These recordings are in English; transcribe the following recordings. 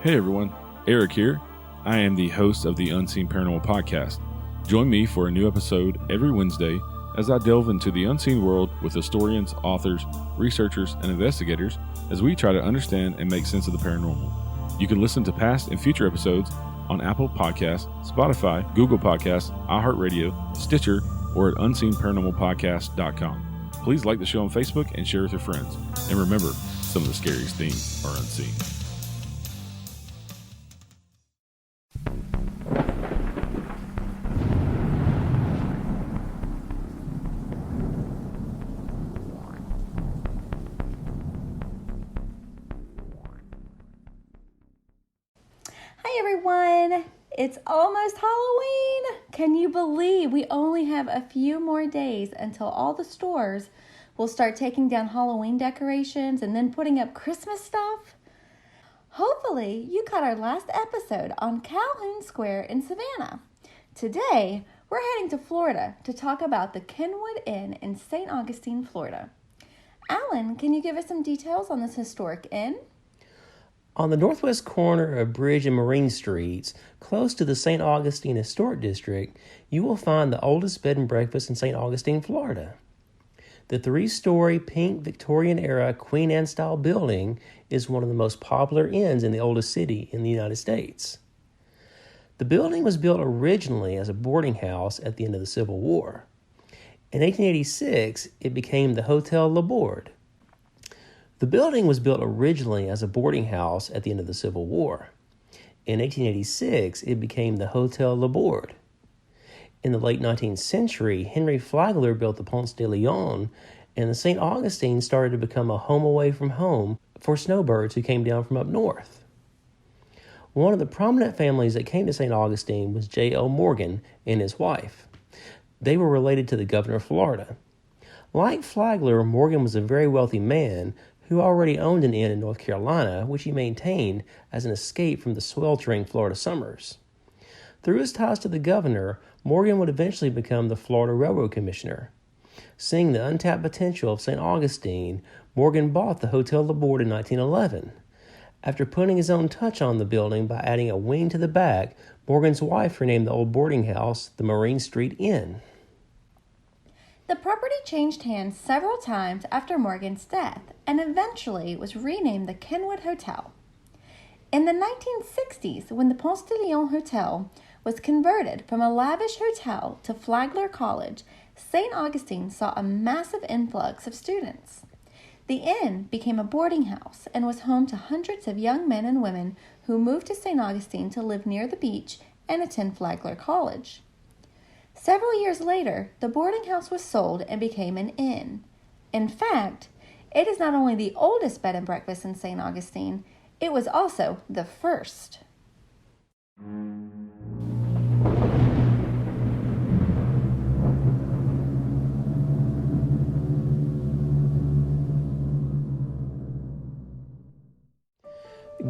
Hey everyone, Eric here. I am the host of the Unseen Paranormal Podcast. Join me for a new episode every Wednesday as I delve into the unseen world with historians, authors, researchers, and investigators as we try to understand and make sense of the paranormal. You can listen to past and future episodes on Apple Podcasts, Spotify, Google Podcasts, iHeartRadio, Stitcher, or at unseenparanormalpodcast.com. Please like the show on Facebook and share with your friends. And remember, some of the scariest things are unseen. Hi everyone, it's almost Halloween. Can you believe we only have a few more days until all the stores will start taking down Halloween decorations and then putting up Christmas stuff? Hopefully you caught our last episode on Calhoun Square in Savannah. Today we're heading to Florida to talk about the Kenwood Inn in St. Augustine, Florida. Alan, can you give us some details on this historic inn? On the northwest corner of Bridge and Marine Streets, close to the St. Augustine Historic District, you will find the oldest bed and breakfast in St. Augustine, Florida. The three-story pink Victorian-era Queen Anne-style building is one of the most popular inns in the oldest city in the United States. The building was built originally as a boarding house at the end of the Civil War. In 1886, it became the Hotel Le Bord. The building was built originally as a boarding house at the end of the Civil War. In 1886, it became the Hotel Le Bord. In the late 19th century, Henry Flagler built the Ponce de Leon, and the St. Augustine started to become a home away from home for snowbirds who came down from up north. One of the prominent families that came to St. Augustine was J.L. Morgan and his wife. They were related to the governor of Florida. Like Flagler, Morgan was a very wealthy man who already owned an inn in North Carolina, which he maintained as an escape from the sweltering Florida summers. Through his ties to the governor, Morgan would eventually become the Florida Railroad Commissioner. Seeing the untapped potential of St. Augustine, Morgan bought the Hotel Le Bord in 1911. After putting his own touch on the building by adding a wing to the back, Morgan's wife renamed the old boarding house the Marine Street Inn. The property changed hands several times after Morgan's death and eventually was renamed the Kenwood Hotel. In the 1960s, when the Ponce de Leon Hotel was converted from a lavish hotel to Flagler College, St. Augustine saw a massive influx of students. The inn became a boarding house and was home to hundreds of young men and women who moved to St. Augustine to live near the beach and attend Flagler College. Several years later, the boarding house was sold and became an inn. In fact, it is not only the oldest bed and breakfast in St. Augustine, it was also the first.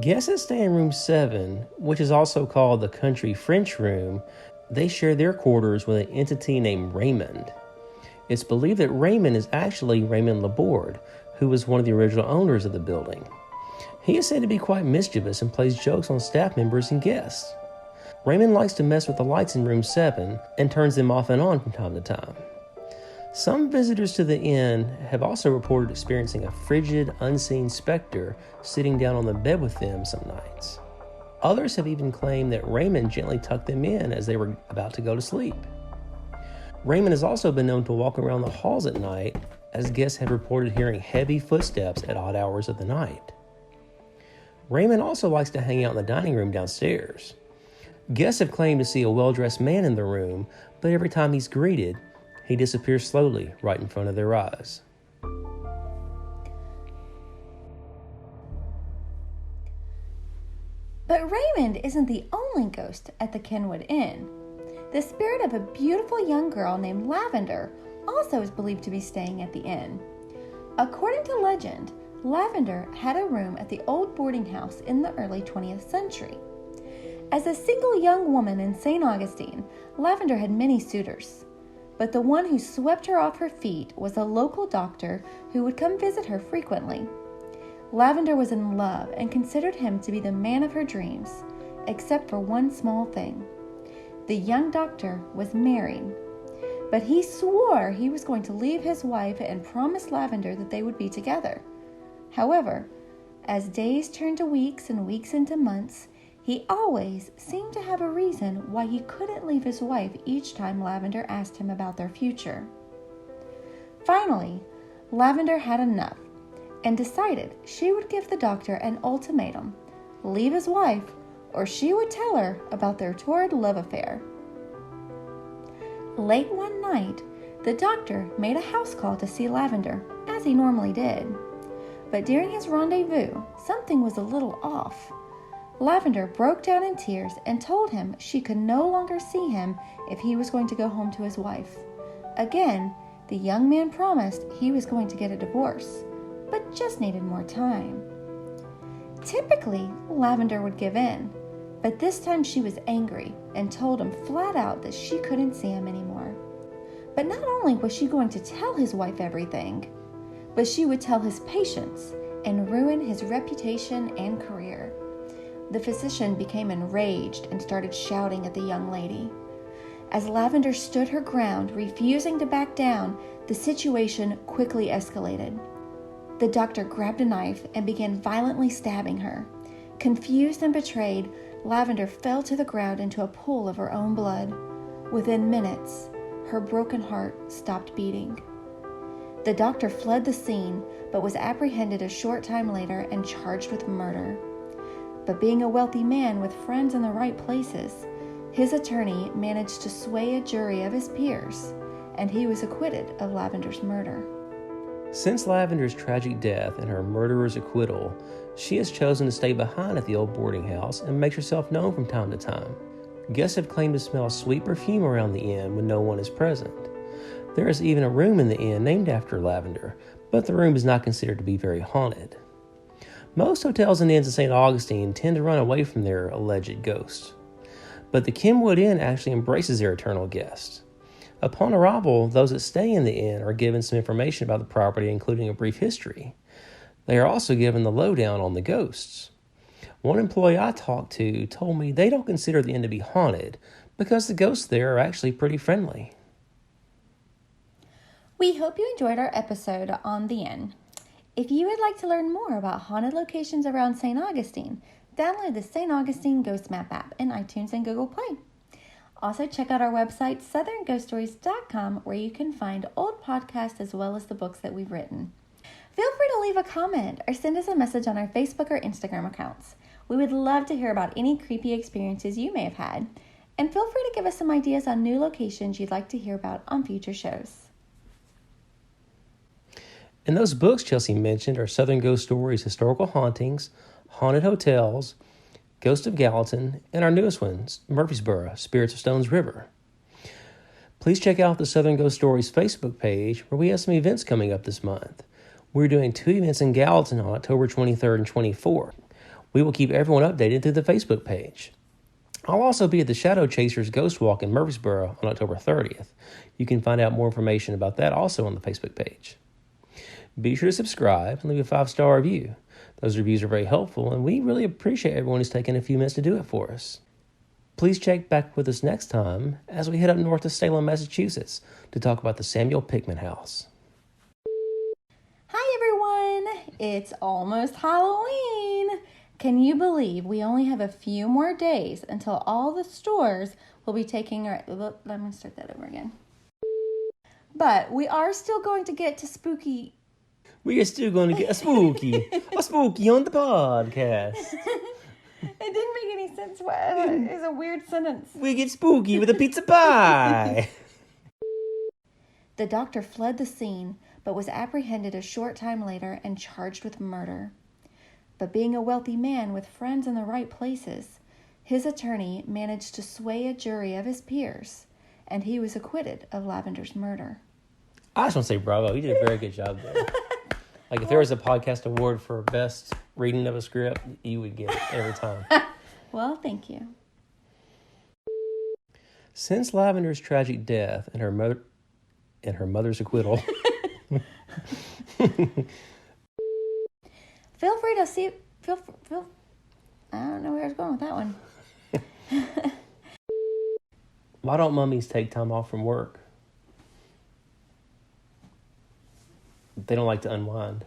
Guests that stay in room 7, which is also called the Country French Room, they share their quarters with an entity named Raymond. It's believed that Raymond is actually Raymond Le Bord, who was one of the original owners of the building. He is said to be quite mischievous and plays jokes on staff members and guests. Raymond likes to mess with the lights in room 7 and turns them off and on from time to time. Some visitors to the inn have also reported experiencing a frigid, unseen specter sitting down on the bed with them some nights. Others have even claimed that Raymond gently tucked them in as they were about to go to sleep. Raymond has also been known to walk around the halls at night, as guests have reported hearing heavy footsteps at odd hours of the night. Raymond also likes to hang out in the dining room downstairs. Guests have claimed to see a well-dressed man in the room, but every time he's greeted, he disappears slowly right in front of their eyes. But Raymond isn't the only ghost at the Kenwood Inn. The spirit of a beautiful young girl named Lavender also is believed to be staying at the inn. According to legend, Lavender had a room at the old boarding house in the early 20th century. As a single young woman in St. Augustine, Lavender had many suitors. But the one who swept her off her feet was a local doctor who would come visit her frequently. Lavender was in love and considered him to be the man of her dreams, except for one small thing. The young doctor was married, but he swore he was going to leave his wife and promised Lavender that they would be together. However, as days turned to weeks and weeks into months, he always seemed to have a reason why he couldn't leave his wife each time Lavender asked him about their future. Finally, Lavender had enough and decided she would give the doctor an ultimatum: leave his wife, or she would tell her about their torrid love affair. Late one night, the doctor made a house call to see Lavender, as he normally did. But during his rendezvous, something was a little off. Lavender broke down in tears and told him she could no longer see him if he was going to go home to his wife. Again, the young man promised he was going to get a divorce, but just needed more time. Typically, Lavender would give in, but this time she was angry and told him flat out that she couldn't see him anymore. But not only was she going to tell his wife everything, but she would tell his patients and ruin his reputation and career. The physician became enraged and started shouting at the young lady. As Lavender stood her ground, refusing to back down, the situation quickly escalated. The doctor grabbed a knife and began violently stabbing her. Confused and betrayed, Lavender fell to the ground into a pool of her own blood. Within minutes, her broken heart stopped beating. The doctor fled the scene, but was apprehended a short time later and charged with murder. But being a wealthy man with friends in the right places, his attorney managed to sway a jury of his peers, and he was acquitted of Lavender's murder. Since Lavender's tragic death and her murderer's acquittal, she has chosen to stay behind at the old boarding house and makes herself known from time to time. Guests have claimed to smell sweet perfume around the inn when no one is present. There is even a room in the inn named after Lavender, but the room is not considered to be very haunted. Most hotels and inns in St. Augustine tend to run away from their alleged ghosts, but the Kenwood Inn actually embraces their eternal guests. Upon arrival, those that stay in the inn are given some information about the property, including a brief history. They are also given the lowdown on the ghosts. One employee I talked to told me they don't consider the inn to be haunted because the ghosts there are actually pretty friendly. We hope you enjoyed our episode on the inn. If you would like to learn more about haunted locations around St. Augustine, download the St. Augustine Ghost Map app in iTunes and Google Play. Also, check out our website, southernghoststories.com, where you can find old podcasts as well as the books that we've written. Feel free to leave a comment or send us a message on our Facebook or Instagram accounts. We would love to hear about any creepy experiences you may have had. And feel free to give us some ideas on new locations you'd like to hear about on future shows. And those books Chelsea mentioned are Southern Ghost Stories, Historical Hauntings, Haunted Hotels, Ghost of Gallatin, and our newest ones, Murfreesboro, Spirits of Stones River. Please check out the Southern Ghost Stories Facebook page, where we have some events coming up this month. We're doing 2 events in Gallatin on October 23rd and 24th. We will keep everyone updated through the Facebook page. I'll also be at the Shadow Chasers Ghost Walk in Murfreesboro on October 30th. You can find out more information about that also on the Facebook page. Be sure to subscribe and leave a 5-star review. Those reviews are very helpful, and we really appreciate everyone who's taken a few minutes to do it for us. Please check back with us next time as we head up north to Salem, Massachusetts to talk about the Samuel Pickman House. Hi everyone! It's almost Halloween! Can you believe we only have a few more days until all the stores will be taking our... Let me start that over again. But we are still going to get to spooky... We are still going to get a spooky on the podcast. It didn't make any sense. It's a weird sentence. We get spooky with a pizza pie. The doctor fled the scene, but was apprehended a short time later and charged with murder. But being a wealthy man with friends in the right places, his attorney managed to sway a jury of his peers, and he was acquitted of Lavender's murder. I just want to say bravo. You did a very good job there. Like, if there was a podcast award for best reading of a script, you would get it every time. Well, thank you. Since Lavender's tragic death and her mother's acquittal... Feel free to see. Feel. I don't know where I was going with that one. Why don't mummies take time off from work? They don't like to unwind.